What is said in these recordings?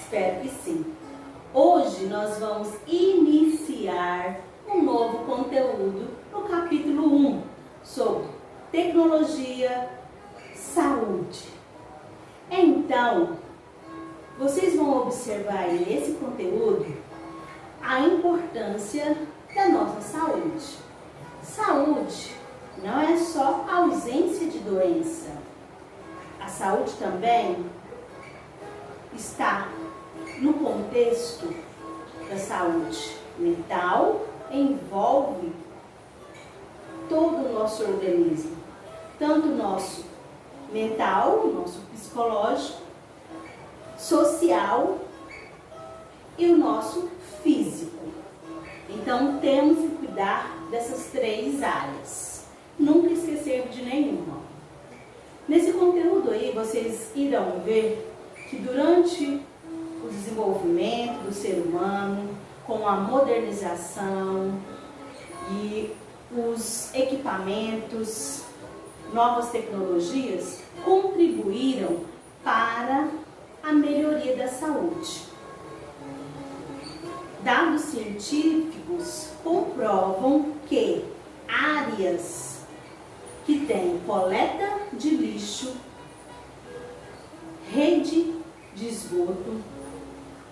Espero que sim. Hoje nós vamos iniciar um novo conteúdo no capítulo 1 sobre tecnologia, saúde. Então, vocês vão observar aí nesse conteúdo a importância da nossa saúde. Saúde não é só ausência de doença. A saúde também está no contexto da saúde mental, envolve todo o nosso organismo, tanto o nosso mental, o nosso psicológico, social e o nosso físico. Então temos que cuidar dessas três áreas, nunca esquecer de nenhuma. Nesse conteúdo aí vocês irão ver que durante o desenvolvimento do ser humano, com a modernização e os equipamentos, novas tecnologias contribuíram para a melhoria da saúde. Dados científicos comprovam que áreas que têm coleta de lixo, rede de esgoto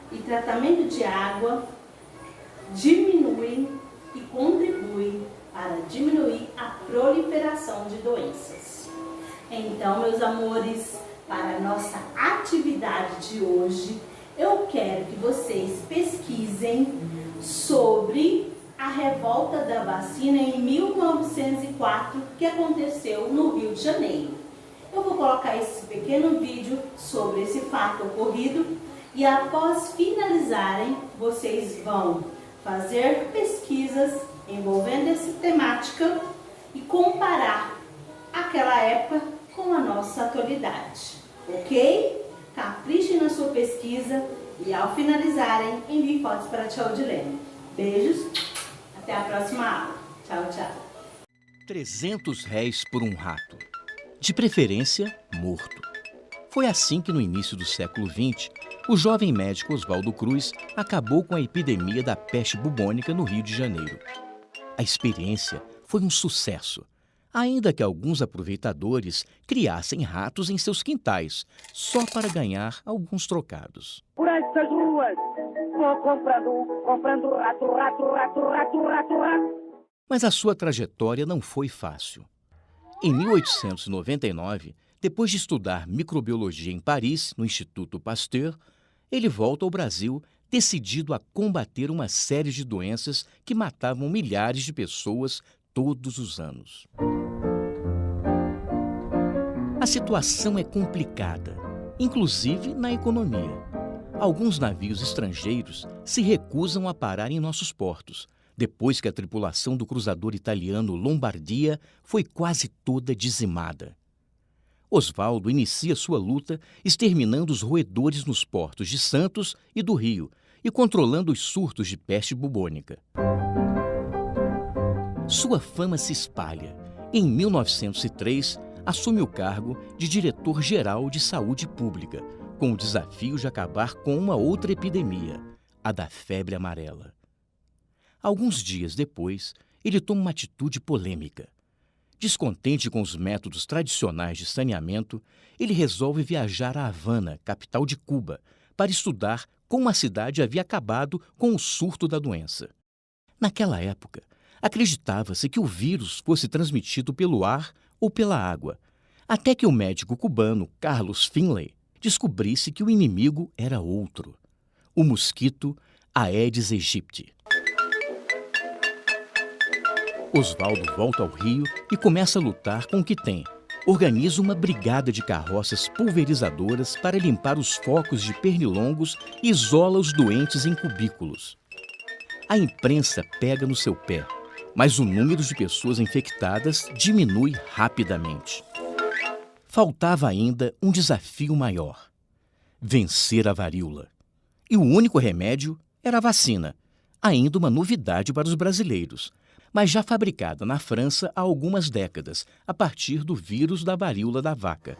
e tratamento de água diminuem e contribuem para diminuir a proliferação de doenças. Então, meus amores, para a nossa atividade de hoje, eu quero que vocês pesquisem sobre a revolta da vacina em 1904, que aconteceu no Rio de Janeiro. Eu vou colocar esse pequeno vídeo sobre esse fato ocorrido e após finalizarem, vocês vão fazer pesquisas envolvendo essa temática e comparar aquela época com a nossa atualidade, ok? Caprichem na sua pesquisa e ao finalizarem, envie fotos para a tia Odilene. Beijos, até a próxima aula. Tchau, tchau. R$300 por um rato, de preferência morto. Foi assim que no início do século XX, o jovem médico Oswaldo Cruz acabou com a epidemia da peste bubônica no Rio de Janeiro. A experiência foi um sucesso, ainda que alguns aproveitadores criassem ratos em seus quintais, só para ganhar alguns trocados. Por estas ruas, vou comprando rato. Mas a sua trajetória não foi fácil. Em 1899, depois de estudar microbiologia em Paris, no Instituto Pasteur, ele volta ao Brasil decidido a combater uma série de doenças que matavam milhares de pessoas todos os anos. A situação é complicada, inclusive na economia. Alguns navios estrangeiros se recusam a parar em nossos portos, depois que a tripulação do cruzador italiano Lombardia foi quase toda dizimada. Oswaldo inicia sua luta exterminando os roedores nos portos de Santos e do Rio e controlando os surtos de peste bubônica. Sua fama se espalha. Em 1903, assume o cargo de diretor-geral de saúde pública, com o desafio de acabar com uma outra epidemia, a da febre amarela. Alguns dias depois, ele toma uma atitude polêmica. Descontente com os métodos tradicionais de saneamento, ele resolve viajar a Havana, capital de Cuba, para estudar como a cidade havia acabado com o surto da doença. Naquela época, acreditava-se que o vírus fosse transmitido pelo ar ou pela água, até que o médico cubano Carlos Finlay descobrisse que o inimigo era outro: o mosquito Aedes aegypti. Oswaldo volta ao Rio e começa a lutar com o que tem. Organiza uma brigada de carroças pulverizadoras para limpar os focos de pernilongos e isola os doentes em cubículos. A imprensa pega no seu pé, mas o número de pessoas infectadas diminui rapidamente. Faltava ainda um desafio maior: vencer a varíola. E o único remédio era a vacina, ainda uma novidade para os brasileiros, mas já fabricada na França há algumas décadas, a partir do vírus da varíola da vaca.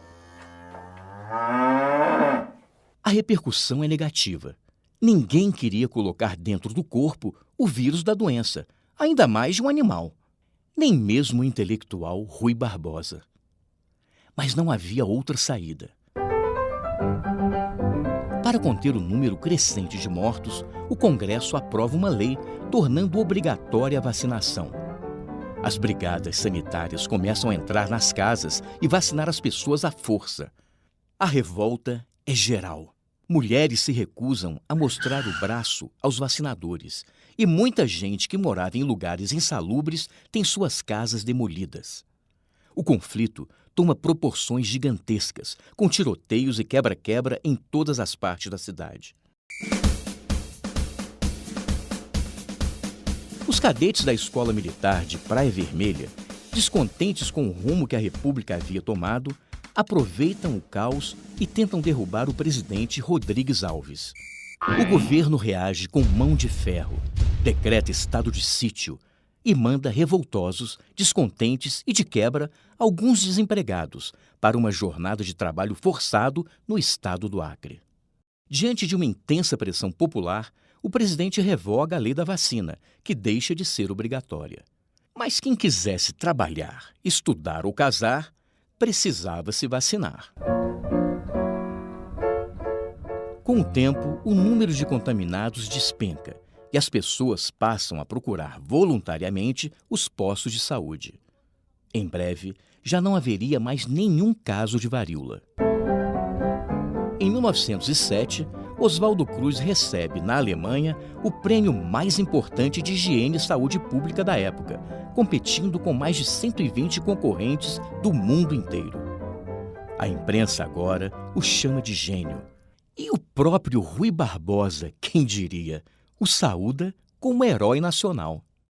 A repercussão é negativa. Ninguém queria colocar dentro do corpo o vírus da doença, ainda mais de um animal. Nem mesmo o intelectual Rui Barbosa. Mas não havia outra saída. Para conter o número crescente de mortos, o Congresso aprova uma lei tornando obrigatória a vacinação. As brigadas sanitárias começam a entrar nas casas e vacinar as pessoas à força. A revolta é geral. Mulheres se recusam a mostrar o braço aos vacinadores e muita gente que morava em lugares insalubres tem suas casas demolidas. O conflito toma proporções gigantescas, com tiroteios e quebra-quebra em todas as partes da cidade. Os cadetes da Escola Militar de Praia Vermelha, descontentes com o rumo que a República havia tomado, aproveitam o caos e tentam derrubar o presidente Rodrigues Alves. O governo reage com mão de ferro, decreta estado de sítio e manda revoltosos, descontentes e, de quebra, alguns desempregados para uma jornada de trabalho forçado no estado do Acre. Diante de uma intensa pressão popular, o presidente revoga a lei da vacina, que deixa de ser obrigatória. Mas quem quisesse trabalhar, estudar ou casar, precisava se vacinar. Com o tempo, o número de contaminados despenca e as pessoas passam a procurar voluntariamente os postos de saúde. Em breve, já não haveria mais nenhum caso de varíola. Em 1907, Oswaldo Cruz recebe, na Alemanha, o prêmio mais importante de higiene e saúde pública da época, competindo com mais de 120 concorrentes do mundo inteiro. A imprensa agora o chama de gênio. E o próprio Rui Barbosa, quem diria, o saúda como herói nacional.